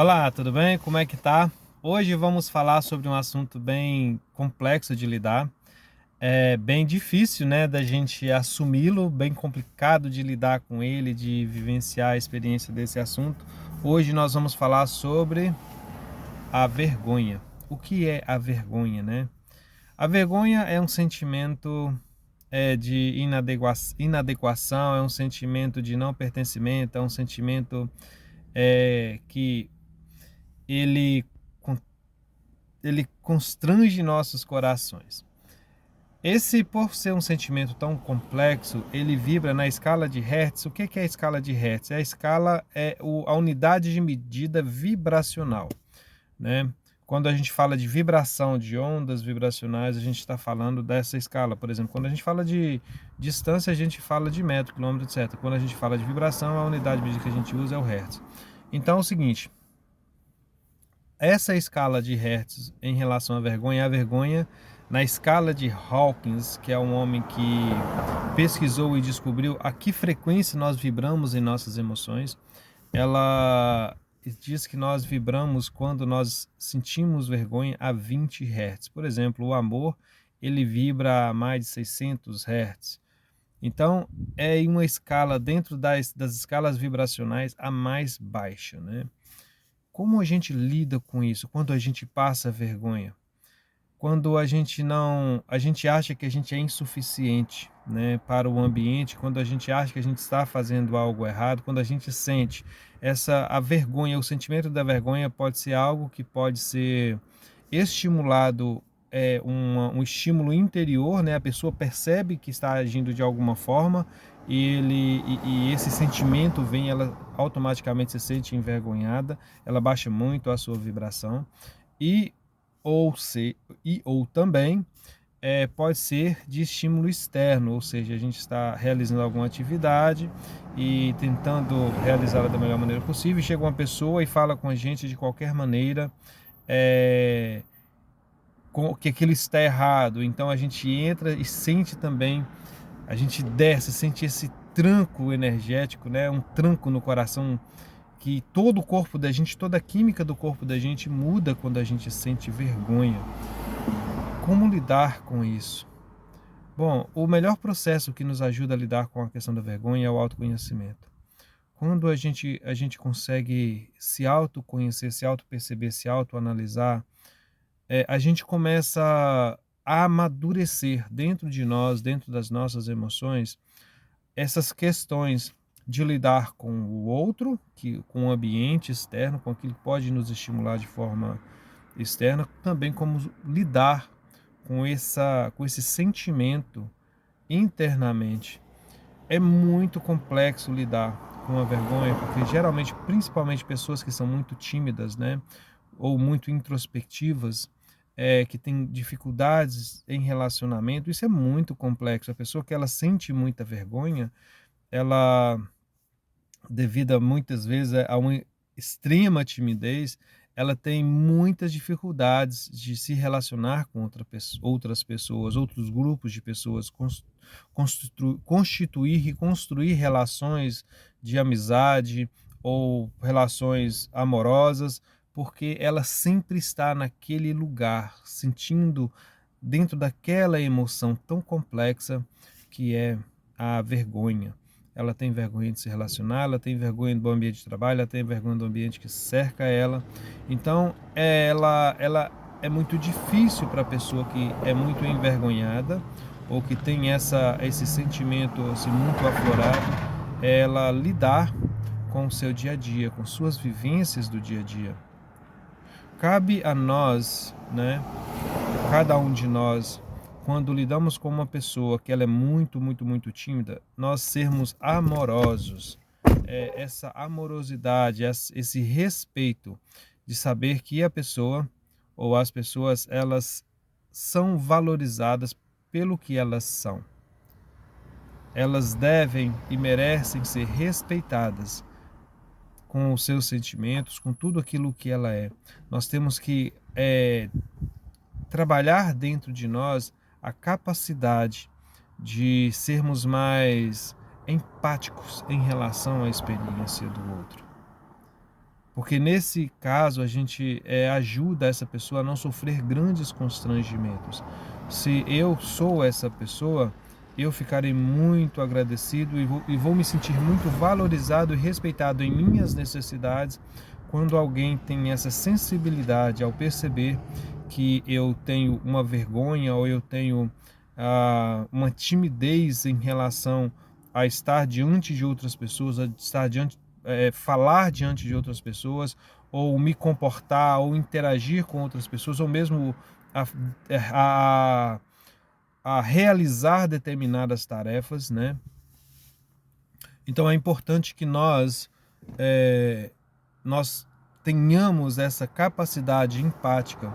Olá, tudo bem? Como é que tá? Hoje vamos falar sobre um assunto bem complexo de lidar. É bem difícil, né, da gente assumi-lo, bem complicado de lidar com ele, de vivenciar a experiência desse assunto. Hoje nós vamos falar sobre a vergonha. O que é a vergonha, né? A vergonha é um sentimento de inadequação, é um sentimento de não pertencimento, é um sentimento que ele ele constrange nossos corações. Esse, por ser um sentimento tão complexo, ele vibra na escala de Hertz. O que é a escala de Hertz? A escala é a unidade de medida vibracional, né? Quando a gente fala de vibração, de ondas vibracionais, a gente está falando dessa escala. Por exemplo, quando a gente fala de distância, a gente fala de metro, quilômetro, etc. Quando a gente fala de vibração, a unidade de medida que a gente usa é o Hertz. Então é o seguinte, essa escala de Hertz em relação à vergonha, a vergonha na escala de Hawkins, que é um homem que pesquisou e descobriu a que frequência nós vibramos em nossas emoções, ela diz que nós vibramos quando nós sentimos vergonha a 20 Hz. Por exemplo, o amor, ele vibra a mais de 600 Hz. Então, é em uma escala dentro das escalas vibracionais a mais baixa, né? Como a gente lida com isso quando a gente passa vergonha? Quando a gente acha que a gente é insuficiente, né, para o ambiente, quando a gente acha que a gente está fazendo algo errado, quando a gente sente a vergonha, o sentimento da vergonha pode ser algo que pode ser estimulado, um estímulo interior, né, a pessoa percebe que está agindo de alguma forma e esse sentimento vem, ela automaticamente se sente envergonhada, ela baixa muito a sua vibração e ou também pode ser de estímulo externo, ou seja, a gente está realizando alguma atividade e tentando realizá-la da melhor maneira possível, e chega uma pessoa e fala com a gente de qualquer maneira é, que aquilo está errado, então a gente entra e sente também, a gente desce, sente esse tranco energético, né? Um tranco no coração, que todo o corpo da gente, toda a química do corpo da gente muda quando a gente sente vergonha. Como lidar com isso? Bom, o melhor processo que nos ajuda a lidar com a questão da vergonha é o autoconhecimento. Quando a gente consegue se autoconhecer, se autoperceber, se autoanalisar, a gente começa a amadurecer dentro de nós, dentro das nossas emoções, essas questões de lidar com o outro, com o ambiente externo, com aquilo que pode nos estimular de forma externa, também como lidar com esse sentimento internamente. É muito complexo lidar com a vergonha, porque geralmente, principalmente pessoas que são muito tímidas, né, ou muito introspectivas, que têm dificuldades em relacionamento, isso é muito complexo. A pessoa que ela sente muita vergonha, ela, devido a muitas vezes a uma extrema timidez, ela tem muitas dificuldades de se relacionar com outras pessoas, outros grupos de pessoas, constituir e construir relações de amizade ou relações amorosas, porque ela sempre está naquele lugar, sentindo dentro daquela emoção tão complexa que é a vergonha. Ela tem vergonha de se relacionar, ela tem vergonha do ambiente de trabalho, ela tem vergonha do ambiente que cerca ela. Então, ela é muito difícil para a pessoa que é muito envergonhada ou que tem esse sentimento assim, muito aflorado, ela lidar com o seu dia a dia, com suas vivências do dia a dia. Cabe a nós, né, cada um de nós, quando lidamos com uma pessoa que ela é muito, muito, muito tímida, nós sermos amorosos. Essa amorosidade, esse respeito de saber que a pessoa ou as pessoas, elas são valorizadas pelo que elas são. Elas devem e merecem ser respeitadas com os seus sentimentos, com tudo aquilo que ela é. Nós temos que trabalhar dentro de nós a capacidade de sermos mais empáticos em relação à experiência do outro. Porque nesse caso a gente ajuda essa pessoa a não sofrer grandes constrangimentos. Se eu sou essa pessoa, eu ficarei muito agradecido e vou me sentir muito valorizado e respeitado em minhas necessidades quando alguém tem essa sensibilidade ao perceber que eu tenho uma vergonha ou eu tenho uma timidez em relação a estar diante de outras pessoas, a estar falar diante de outras pessoas, ou me comportar, ou interagir com outras pessoas, ou mesmo a, a, a realizar determinadas tarefas, né? Então é importante que nós tenhamos essa capacidade empática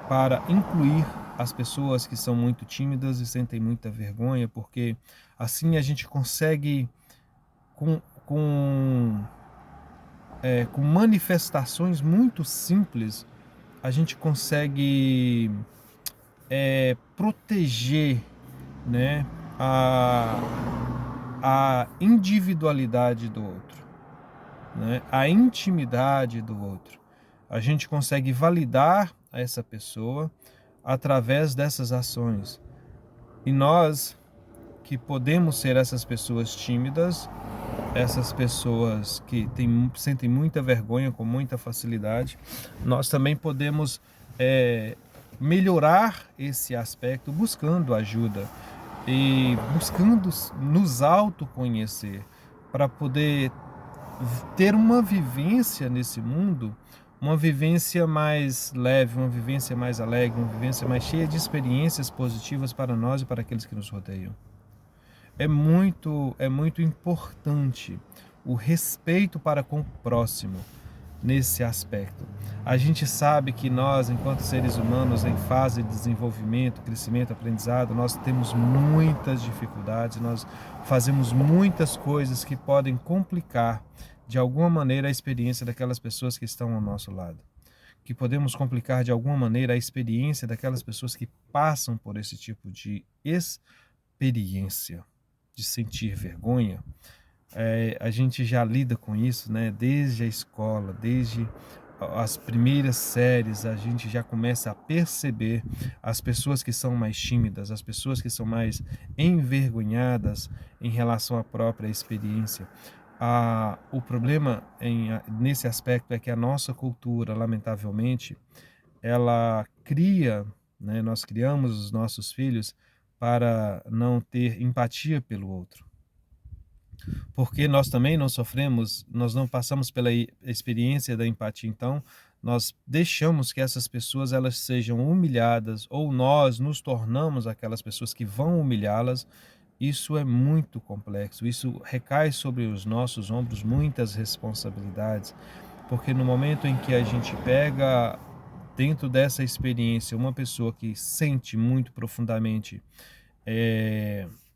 para incluir as pessoas que são muito tímidas e sentem muita vergonha, porque assim a gente consegue, com, com, com manifestações muito simples, a gente consegue proteger, né, a, a individualidade do outro, né, a intimidade do outro. A gente consegue validar essa pessoa através dessas ações. E nós que podemos ser essas pessoas tímidas, essas pessoas que sentem muita vergonha com muita facilidade, nós também podemos melhorar esse aspecto buscando ajuda e buscando nos autoconhecer para poder ter uma vivência nesse mundo, uma vivência mais leve, uma vivência mais alegre, uma vivência mais cheia de experiências positivas para nós e para aqueles que nos rodeiam. É muito importante o respeito para com o próximo nesse aspecto. A gente sabe que nós, enquanto seres humanos em fase de desenvolvimento, crescimento, aprendizado, nós temos muitas dificuldades, nós fazemos muitas coisas que podem complicar de alguma maneira a experiência daquelas pessoas que estão ao nosso lado. Que podemos complicar de alguma maneira a experiência daquelas pessoas que passam por esse tipo de experiência, de sentir vergonha. A gente já lida com isso, né? Desde a escola, desde as primeiras séries, a gente já começa a perceber as pessoas que são mais tímidas, as pessoas que são mais envergonhadas em relação à própria experiência. O problema nesse aspecto é que a nossa cultura, lamentavelmente, ela cria, né, nós criamos os nossos filhos para não ter empatia pelo outro. Porque nós também não sofremos, nós não passamos pela experiência da empatia, então nós deixamos que essas pessoas elas sejam humilhadas ou nós nos tornamos aquelas pessoas que vão humilhá-las. Isso é muito complexo, isso recai sobre os nossos ombros muitas responsabilidades, porque no momento em que a gente pega dentro dessa experiência uma pessoa que sente muito profundamente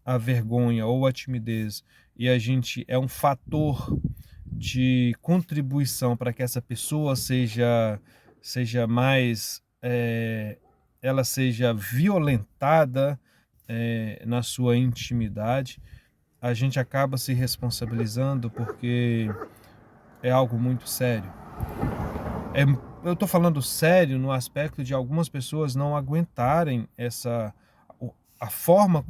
a vergonha ou a timidez, e a gente é um fator de contribuição para que essa pessoa seja mais, ela seja violentada na sua intimidade, a gente acaba se responsabilizando porque é algo muito sério. Eu estou falando sério no aspecto de algumas pessoas não aguentarem a forma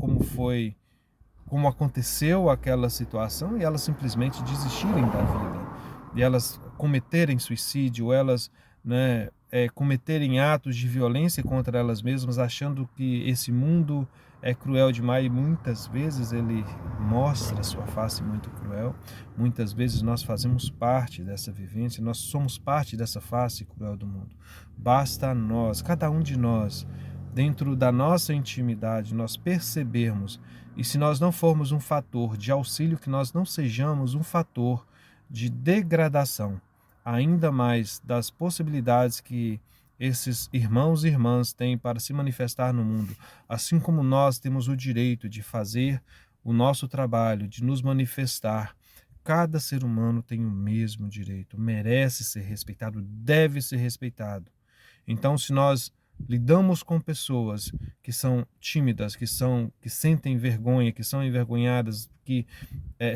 como aconteceu aquela situação e elas simplesmente desistirem da vida. E elas cometerem suicídio, elas, né, cometerem atos de violência contra elas mesmas, achando que esse mundo é cruel demais e muitas vezes ele mostra sua face muito cruel. Muitas vezes nós fazemos parte dessa vivência, nós somos parte dessa face cruel do mundo. Basta nós, cada um de nós, dentro da nossa intimidade, nós percebermos, e se nós não formos um fator de auxílio, que nós não sejamos um fator de degradação, ainda mais das possibilidades que esses irmãos e irmãs têm para se manifestar no mundo, assim como nós temos o direito de fazer o nosso trabalho, de nos manifestar. Cada ser humano tem o mesmo direito, merece ser respeitado, deve ser respeitado. Então, se nós lidamos com pessoas que são tímidas, que sentem vergonha, que são envergonhadas, que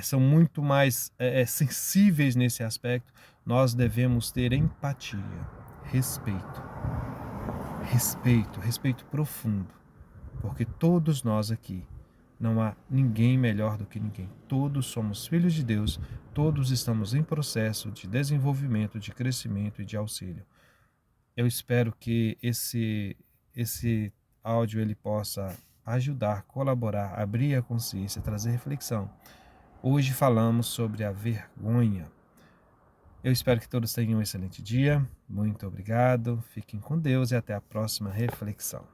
são muito mais sensíveis nesse aspecto, nós devemos ter empatia, respeito profundo, porque todos nós aqui, não há ninguém melhor do que ninguém. Todos somos filhos de Deus, todos estamos em processo de desenvolvimento, de crescimento e de auxílio. Eu espero que esse áudio ele possa ajudar, colaborar, abrir a consciência, trazer reflexão. Hoje falamos sobre a vergonha. Eu espero que todos tenham um excelente dia. Muito obrigado. Fiquem com Deus e até a próxima reflexão.